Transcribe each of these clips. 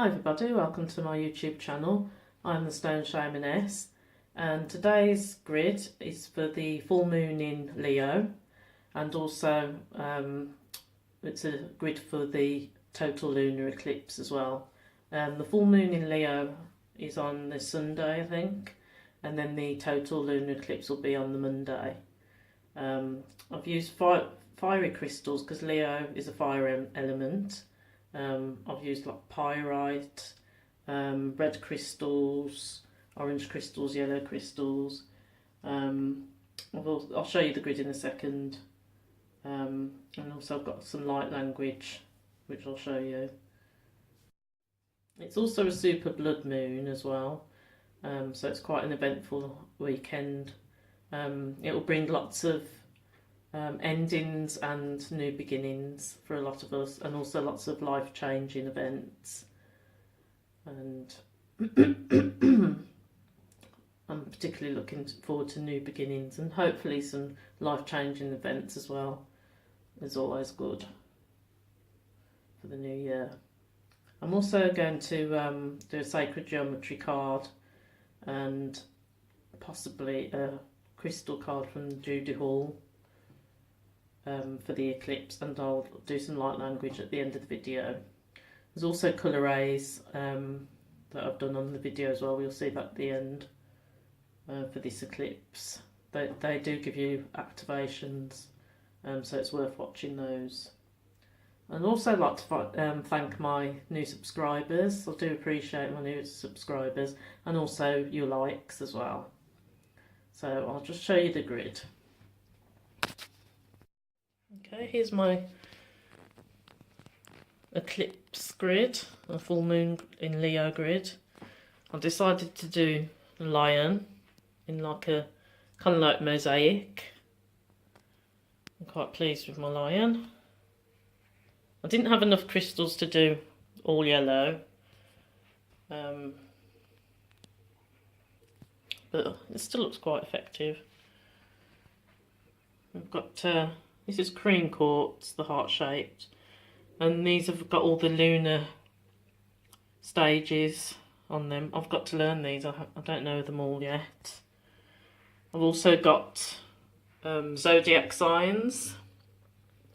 Hi everybody, welcome to my YouTube channel. I'm the Stone Shamaness, and today's grid is for the full moon in Leo, and also it's a grid for the total lunar eclipse as well. The full moon in Leo is on this Sunday, I think, and then the total lunar eclipse will be on the Monday. I've used fiery crystals because Leo is a fire element. I've used like pyrite, red crystals, orange crystals, yellow crystals. I'll show you the grid in a second. And also I've got some light language, which I'll show you. It's also a super blood moon as well, so it's quite an eventful weekend. It will bring lots of endings and new beginnings for a lot of us, and also lots of life-changing events. And I'm particularly looking forward to new beginnings and hopefully some life-changing events as well. It's always good for the new year. I'm also going to do a sacred geometry card and possibly a crystal card from Judy Hall for the eclipse, and I'll do some light language at the end of the video. There's also colour rays that I've done on the video as well. We'll see that at the end for this eclipse. They do give you activations, so it's worth watching those. I'd also like to thank my new subscribers. I do appreciate my new subscribers, and also your likes as well. So I'll just show you the grid. Okay, here's my eclipse grid, a full moon in Leo grid. I decided to do a lion in like a kind of like mosaic. I'm quite pleased with my lion. I didn't have enough crystals to do all yellow, but it still looks quite effective. I've got this is cream quartz, the heart shaped, and these have got all the lunar stages on them. I've got to learn these. I don't know them all yet. I've also got zodiac signs.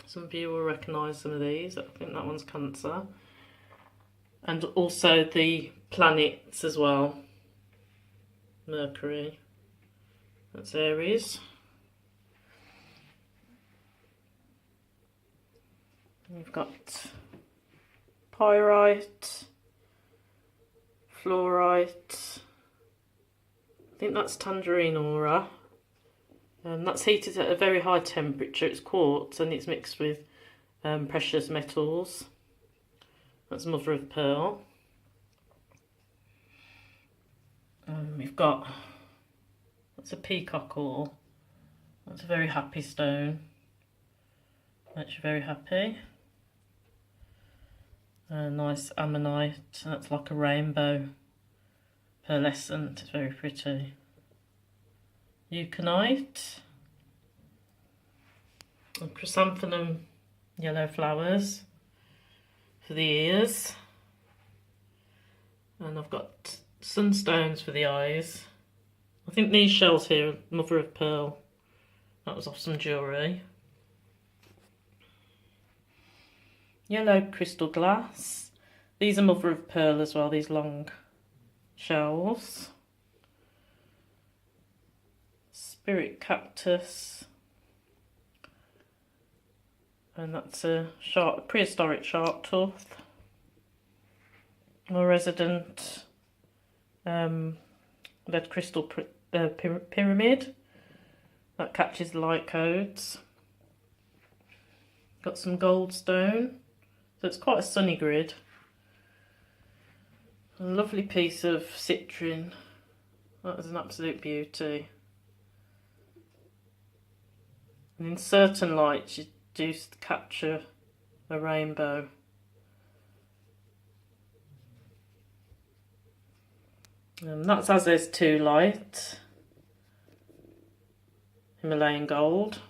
Some of you will recognise some of these. I think that one's Cancer. And also the planets as well. Mercury. That's Aries. We've got pyrite, fluorite. I think that's tangerine aura. That's heated at a very high temperature. It's quartz and it's mixed with precious metals. That's mother of pearl. We've got, that's a peacock ore. That's a very happy stone. Makes you very happy. A nice ammonite. That's like a rainbow pearlescent. It's very pretty. Euconite, and chrysanthemum yellow flowers for the ears, and I've got sunstones for the eyes. I think these shells here are mother of pearl. That was off some jewellery. Yellow crystal glass. These are mother of pearl as well, these long shells. Spirit cactus, and that's a prehistoric shark tooth. My resident red crystal pyramid that catches the light codes. Got some goldstone, so it's quite a sunny grid. A lovely piece of citrine. That is an absolute beauty. And in certain lights you do capture a rainbow. That's as there's 2 light. Himalayan gold.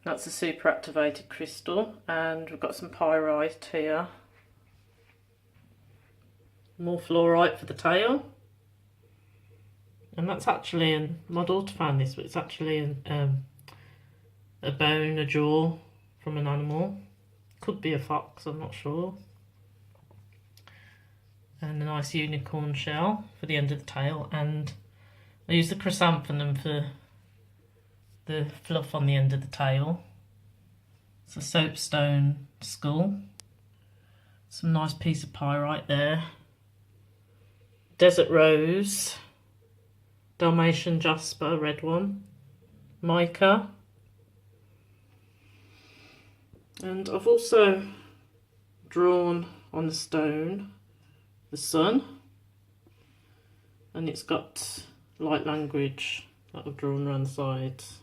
That's a super activated crystal, and we've got some pyrite here. more fluorite for the tail. And that's actually, my daughter found this, but it's actually a bone, a jaw from an animal. Could be a fox, I'm not sure. And a nice unicorn shell for the end of the tail. And I used the chrysanthemum for the fluff on the end of the tail. It's a soapstone skull. Some nice piece of pyrite there. Desert rose. Dalmatian jasper, red one. Mica. And I've also drawn on the stone the sun, and it's got light language that I've drawn around the sides.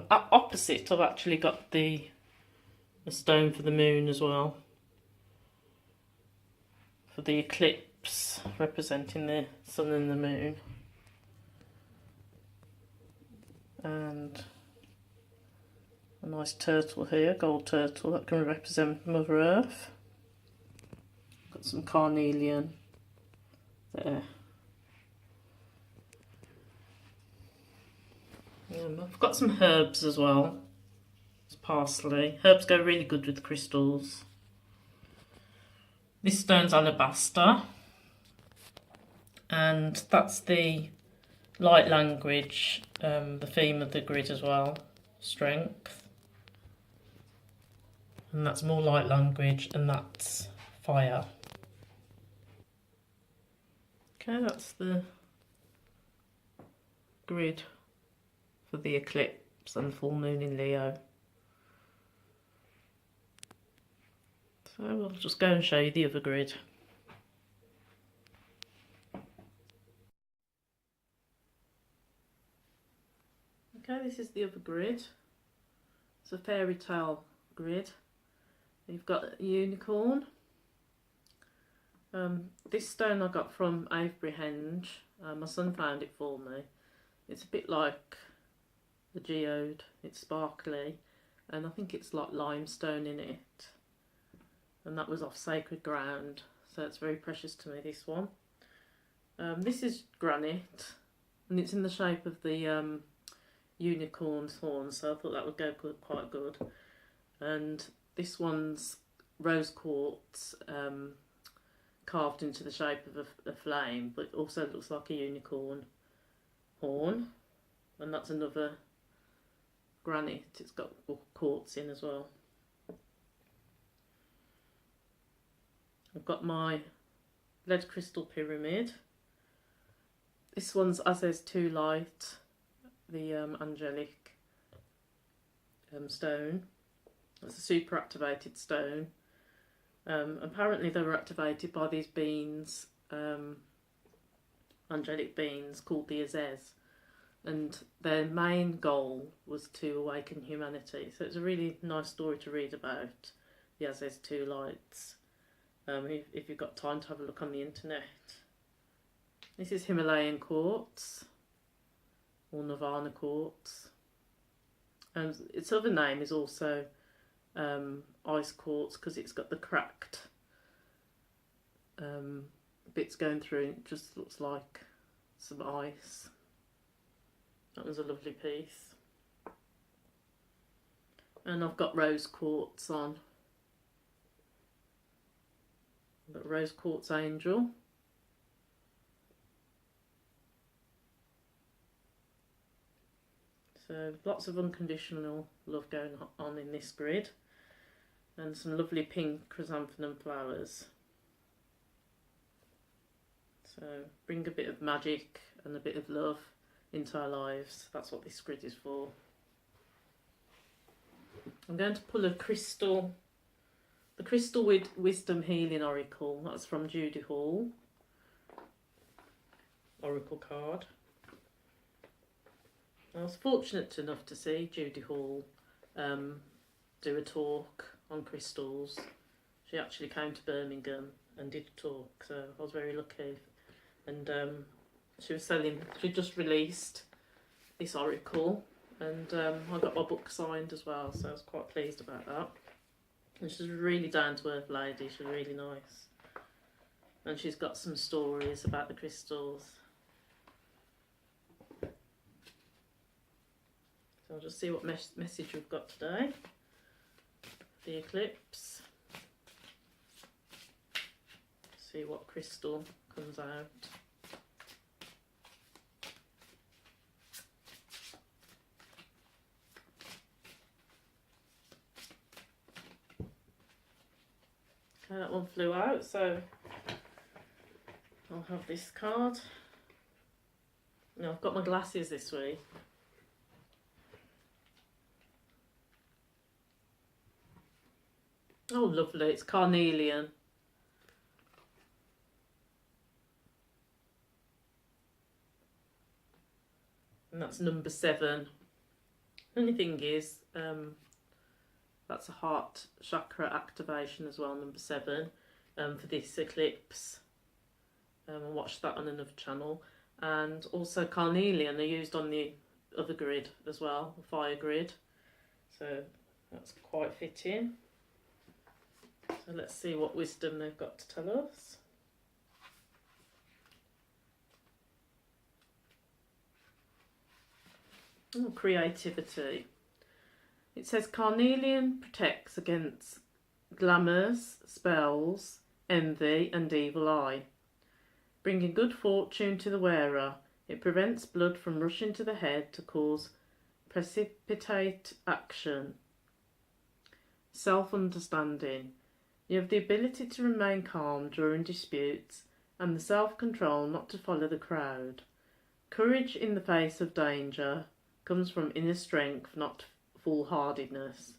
Opposite, I've actually got the stone for the moon as well, for the eclipse, representing the sun and the moon. And a nice turtle here, gold turtle, that can represent Mother Earth. Got some carnelian there. I've got some herbs as well. It's parsley. Herbs go really good with crystals. This stone's alabaster, and that's the light language, the theme of the grid as well, strength. And that's more light language, and that's fire. Okay, that's the grid for the eclipse and full moon in Leo. So I'll just go and show you the other grid. Okay, this is the other grid. It's a fairy tale grid. You've got a unicorn. This stone I got from Avebury Henge. My son found it for me. It's a bit like the geode. It's sparkly, and I think it's like limestone in it. And that was off sacred ground, so it's very precious to me, this one. This is granite, and it's in the shape of the unicorn's horn, so I thought that would go quite good. And this one's rose quartz, carved into the shape of a flame, but it also looks like a unicorn horn. And that's another granite, it's got quartz in as well. I've got my lead crystal pyramid. This one's As There's Two Light, the angelic stone. It's a super activated stone. Apparently they were activated by these beings, angelic beings called the Azez, and their main goal was to awaken humanity. So it's a really nice story to read about the Azez Two Lights, if you've got time to have a look on the internet. This is Himalayan quartz, or Nirvana quartz, and its other name is also ice quartz, because it's got the cracked bits going through. It just looks like some ice. That was a lovely piece. And I've got rose quartz on. I've got rose quartz angel. So lots of unconditional love going on in this grid, and some lovely pink chrysanthemum flowers. So bring a bit of magic and a bit of love into our lives. That's what this grid is for. I'm going to pull a crystal, the Crystal Wisdom Healing Oracle. That's from Judy Hall. Oracle card. I was fortunate enough to see Judy Hall do a talk on crystals. She actually came to Birmingham and did a talk, so I was very lucky. And she just released this oracle, and I got my book signed as well, so I was quite pleased about that. And she's a really down-to-earth lady, she's really nice. And she's got some stories about the crystals. So I'll just see what message we've got today. The eclipse. See what crystal comes out. Okay, that one flew out, so I'll have this card. Now I've got my glasses this week. Oh, lovely, it's carnelian. And that's number 7. Only thing is, that's a heart chakra activation as well, number 7, for this eclipse. I watched that on another channel. And also carnelian are used on the other grid as well, the fire grid. So that's quite fitting. So let's see what wisdom they've got to tell us. Oh, creativity. It says carnelian protects against glamours, spells, envy and evil eye. Bringing good fortune to the wearer, it prevents blood from rushing to the head to cause precipitate action. Self-understanding. You have the ability to remain calm during disputes and the self-control not to follow the crowd. Courage in the face of danger comes from inner strength, not foolhardiness.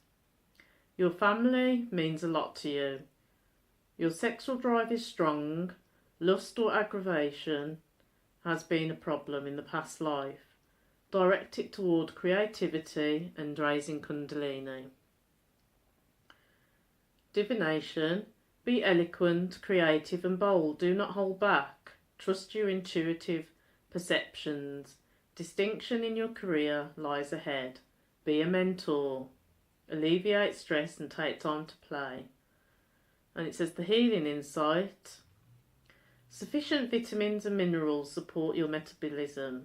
Your family means a lot to you. Your sexual drive is strong. Lust or aggravation has been a problem in the past life. Direct it toward creativity and raising Kundalini. Divination. Be eloquent, creative and bold. Do not hold back. Trust your intuitive perceptions. Distinction in your career lies ahead. Be a mentor. Alleviate stress and take time to play. And it says the healing insight. Sufficient vitamins and minerals support your metabolism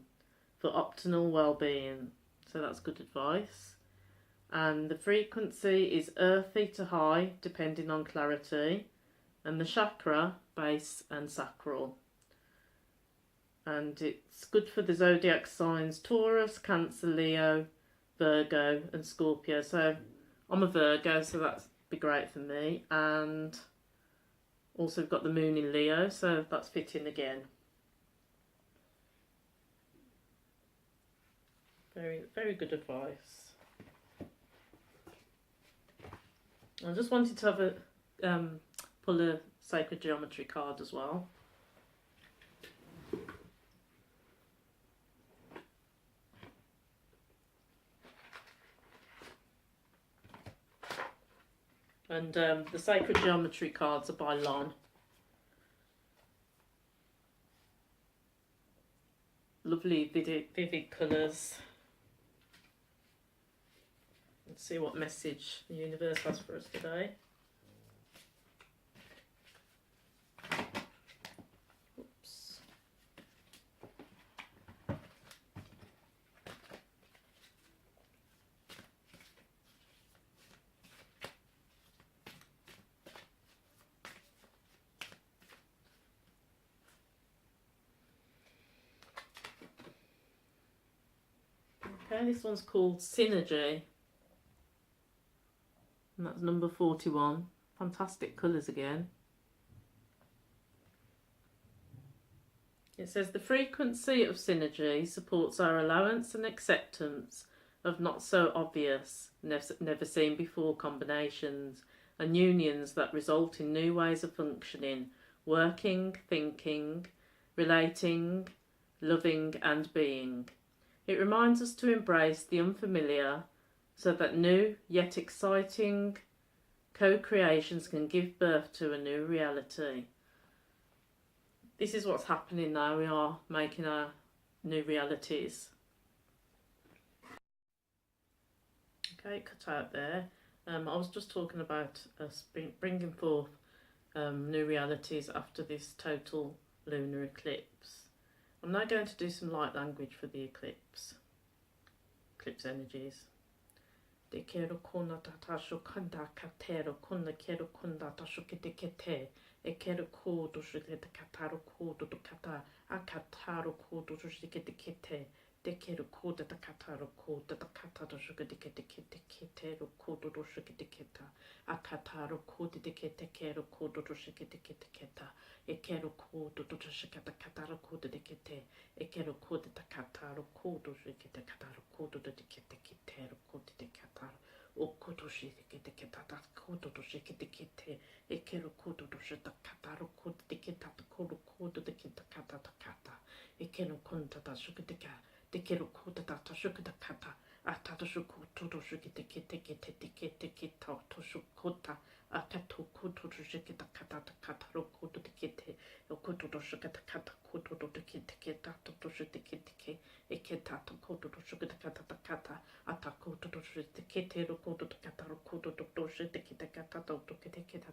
for optimal well-being. So that's good advice. And the frequency is earthy to high, depending on clarity. And the chakra, base and sacral. And it's good for the zodiac signs Taurus, Cancer, Leo, Virgo and Scorpio. So I'm a Virgo, so that'd be great for me. And also we've got the moon in Leo, so that's fitting again. Very, very good advice. I just wanted to have a pull a sacred geometry card as well. And the sacred geometry cards are by Lon. Lovely vivid colours. Let's see what message the universe has for us today. Oops. Okay, this one's called Synergy. And that's number 41. Fantastic colours again. It says the frequency of synergy supports our allowance and acceptance of not so obvious, never seen before combinations and unions that result in new ways of functioning, working, thinking, relating, loving and being. It reminds us to embrace the unfamiliar so that new yet exciting co-creations can give birth to a new reality. This is what's happening now. We are making our new realities. Okay, cut out there. I was just talking about us bringing forth new realities after this total lunar eclipse. I'm now going to do some light language for the eclipse energies. Te kero kona tatasho kanda katero kona kero kona tasho kete kete e kero kodo shite kataro kodo to kata a kataro kodo shite kete te kero koda ta kataro koda ta kataro shite kete kete kete ro kodo to shite keta a kataro kodo te kete kero kodo to shite kete keta e kero kodo to shite kataro kodo te kete e kero koda ta kataro kodo shite kataro kodo te kete kete ro kodo te kataro o koto shite kete keta ta kodo to shite kete e kero kodo to shite kataro kodo te keta ta kodo te keta kata ta kata e kero konta ta shite ka te kero koda ta shite kata a ta to shite to shite kete kete te kete keta to shukota a kato kodo to shite kata ta kata ro kodo te kete o kodo to shite kata kodo to kete keta to shite kete ke e keta to kodo to shite kata ta kata a ta kodo to shite kete ro kodo to kata ro kodo to shite kete kata to kete keta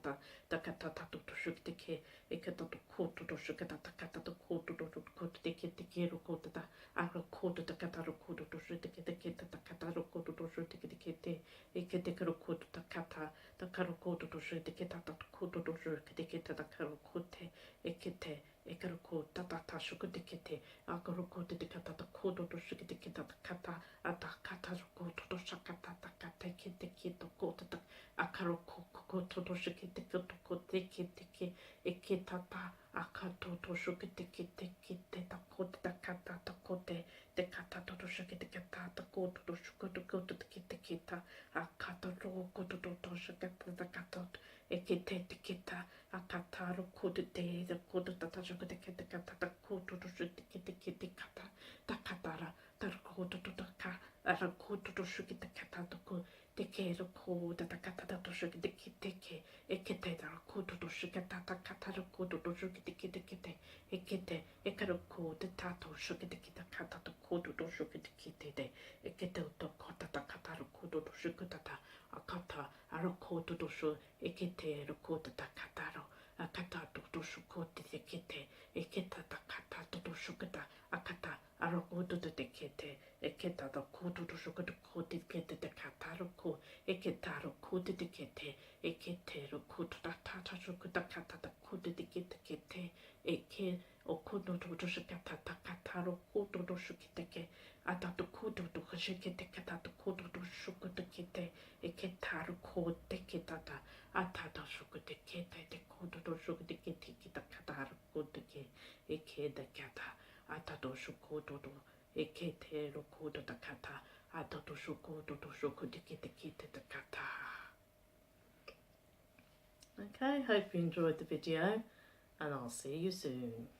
ta kata ta to shite ke e keta to kodo to shite ta kata to kodo to kodo te kete ke ro kodo ta a ro kodo ta kata ro kodo to shite kete keta ta kata ro kodo to shite kete kete e kete ro kodo ta kata ta karo kodo to shite keta ta kodo to shite keta ta karo kote e kete e karo kodo ta shite kete a karo kodo te kata ta kodo to shite keta ta kata a ta kata ro kodo to shakata ta kata kete kete kodo ta a karo kodo to shite kete kote kete ke e keta ta a kato to shite kete kete ta kodo ta kata ta kote te kata to shite keta ta kodo to shite kodo te kete keta a kata ro kodo to shite ta kata e kete te keta a kata ro kodo te kodo ta shite kete kata ta kodo to shite kete kete kata ta kata ra ta kodo to ka a kodo to shite kata to ko te ke ro kodo ta kata to shite kete ke e kete ta kodo to shite ta kata ro kodo to shite kete kete e kete e karo kodo ta to shite kete kata to kodo to shite kete de e kete to kota ta kata ro kodo to shite ta a kata a ro kodo to shu e kete ro kodo ta kata ro a kata to shu kote te kete e keta ta kata to shu kata a kata a ro kodo te kete e keta ta kodo to shu kote kete te kata ro ko e keta ro kodo te kete e kete ro kodo ta shu kata kata ta kodo te kete kete e ke o kodo to shu kata ta kata ro kodo to shu kete ke a ta to kodo to shu kete kata to kodo to shu kote kete e keta ro kodo te keta ta a ta to shu kote kete te kodo to shu kote kete kita kata ro kodo ke e ke da kata a ta to shu kodo to e kete ro kodo ta kata a ta to shu kodo to shu kote kete kete ta kata. Okay, hope you enjoyed the video and I'll see you soon.